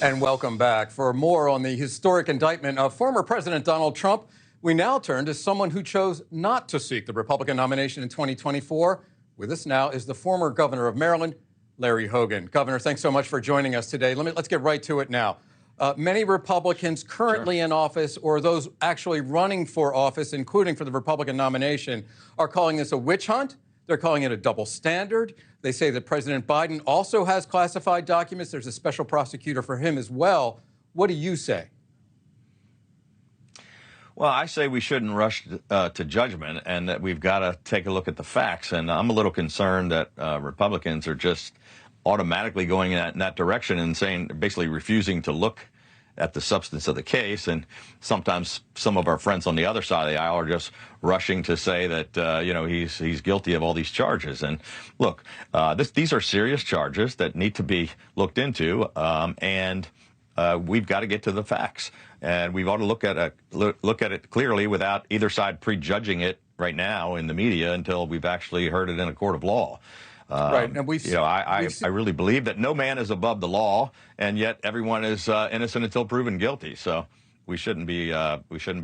And welcome back. For more on the historic indictment of former President Donald Trump, we now turn to someone who chose not to seek the Republican nomination in 2024. With us now is the former governor of Maryland, Larry Hogan. Governor, thanks so much for joining us today. Let's get right to it now. Many Republicans currently in office, or those actually running for office, including for the Republican nomination, are calling this a witch hunt. They're calling it a double standard. They say that President Biden also has classified documents. There's a special prosecutor for him as well. What do you say? Well, I say we shouldn't rush to judgment, and that we've got to take a look at the facts. And I'm a little concerned that Republicans are just automatically going in that direction and saying, basically refusing to look at the substance of the case. And sometimes some of our friends on the other side of the aisle are just rushing to say that, he's guilty of all these charges. And look, these are serious charges that need to be looked into, and we've got to get to the facts. And we ought to look at it clearly without either side prejudging it right now in the media until we've actually heard it in a court of law. Right. And I really believe that no man is above the law, and yet everyone is innocent until proven guilty. So we shouldn't be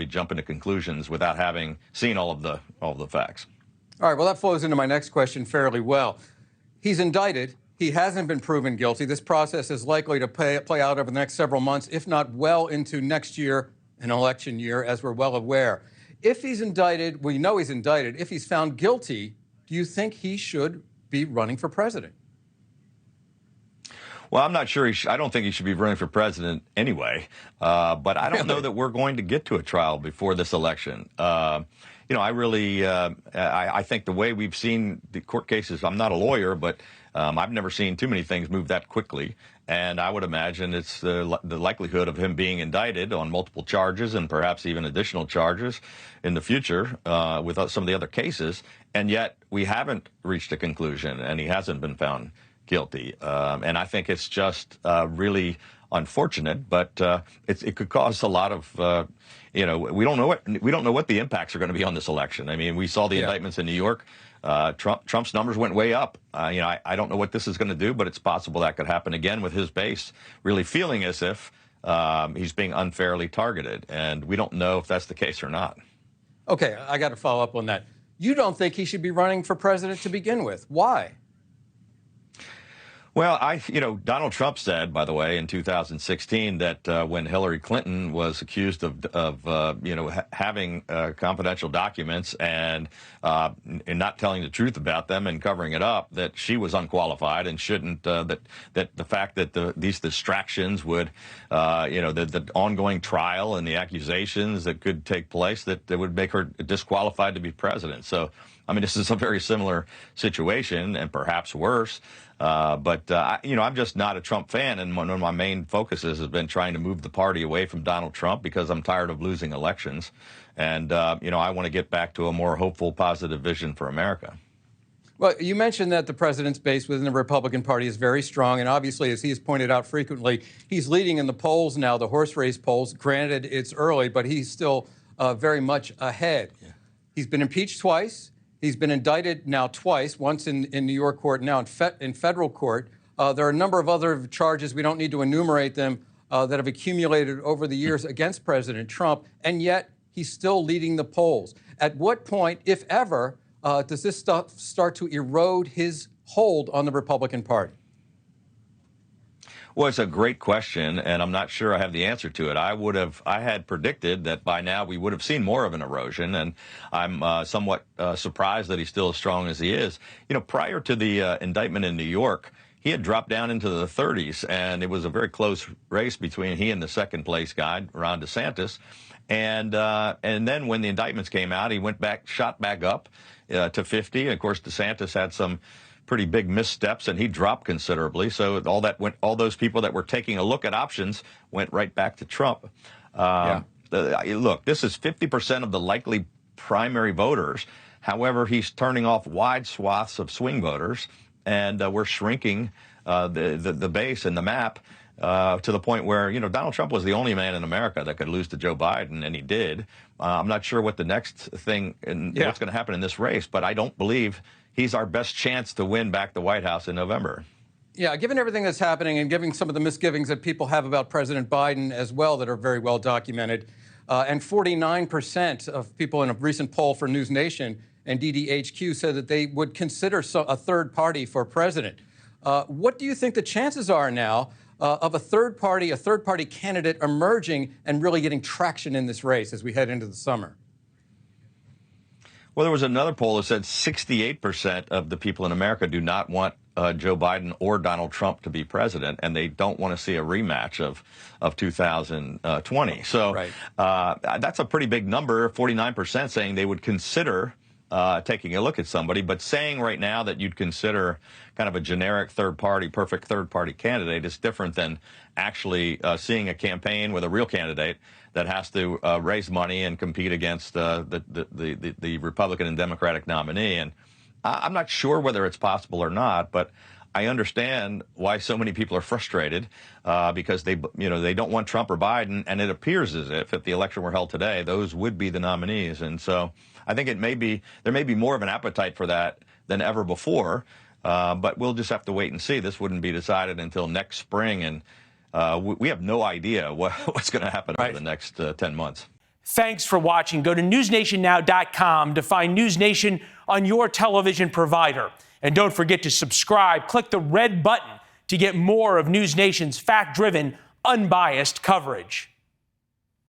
jumping to conclusions without having seen all of the facts. All right. Well, that flows into my next question fairly well. He's indicted. He hasn't been proven guilty. This process is likely to play out over the next several months, if not well into next year, an election year, as we're well aware. If he's indicted, we know he's indicted. If he's found guilty, do you think he should be running for president? Well, I'm not sure. I don't think he should be running for president anyway. But I don't know that we're going to get to a trial before this election. I think the way we've seen the court cases, I'm not a lawyer, but I've never seen too many things move that quickly. And I would imagine it's the likelihood of him being indicted on multiple charges and perhaps even additional charges in the future with some of the other cases. And yet we haven't reached a conclusion, and he hasn't been found guilty. And I think it's just really unfortunate, but it could cause a lot of, we don't know what the impacts are going to be on this election. I mean, we saw the indictments in New York. Trump's numbers went way up. I don't know what this is going to do, but it's possible that could happen again with his base really feeling as if he's being unfairly targeted. And we don't know if that's the case or not. Okay, I got to follow up on that. You don't think he should be running for president to begin with. Why? Well, Donald Trump said, by the way, in 2016 that when Hillary Clinton was accused of having confidential documents and not telling the truth about them and covering it up, that she was unqualified and shouldn't. That the fact that these distractions would, the ongoing trial and the accusations that could take place, that would make her disqualified to be president. So, I mean, this is a very similar situation and perhaps worse. But I'm just not a Trump fan, and one of my main focuses has been trying to move the party away from Donald Trump because I'm tired of losing elections. And, I want to get back to a more hopeful, positive vision for America. Well, you mentioned that the president's base within the Republican Party is very strong, and obviously, as he has pointed out frequently, he's leading in the polls now, the horse race polls. Granted, it's early, but he's still very much ahead. Yeah. He's been impeached twice. He's been indicted now twice, once in New York court, now in federal court. There are a number of other charges, we don't need to enumerate them, that have accumulated over the years against President Trump, and yet he's still leading the polls. At what point, if ever, does this stuff start to erode his hold on the Republican Party? Well, it's a great question, and I'm not sure I have the answer to it. I had predicted that by now we would have seen more of an erosion, and I'm somewhat surprised that he's still as strong as he is. Prior to the indictment in New York, he had dropped down into the 30s, and it was a very close race between he and the second place guy, Ron DeSantis. And then when the indictments came out, he shot back up to 50. And of course, DeSantis had some pretty big missteps, and he dropped considerably. So all those people that were taking a look at options went right back to Trump. Look, this is 50% of the likely primary voters. However, he's turning off wide swaths of swing voters, and we're shrinking the base and the map to the point where, Donald Trump was the only man in America that could lose to Joe Biden, and he did. I'm not sure what the next thing and what's going to happen in this race, but I don't believe he's our best chance to win back the White House in November. Yeah, given everything that's happening and given some of the misgivings that people have about President Biden as well that are very well documented, and 49% of people in a recent poll for NewsNation and DDHQ said that they would consider a third party for president. What do you think the chances are now of a third party candidate emerging and really getting traction in this race as we head into the summer? Well, there was another poll that said 68% of the people in America do not want Joe Biden or Donald Trump to be president, and they don't want to see a rematch of 2020. So right. That's a pretty big number, 49% saying they would consider taking a look at somebody, but saying right now that you'd consider kind of a generic perfect third party candidate is different than actually seeing a campaign with a real candidate that has to raise money and compete against the Republican and Democratic nominee. And I'm not sure whether it's possible or not, but I understand why so many people are frustrated because they don't want Trump or Biden, and it appears as if the election were held today, those would be the nominees. And so I think there may be more of an appetite for that than ever before, but we'll just have to wait and see. This wouldn't be decided until next spring, and we have no idea what's going to happen over the next 10 months. Thanks for watching. Go to newsnationnow.com to find NewsNation on your television provider. And don't forget to subscribe. Click the red button to get more of NewsNation's fact-driven, unbiased coverage.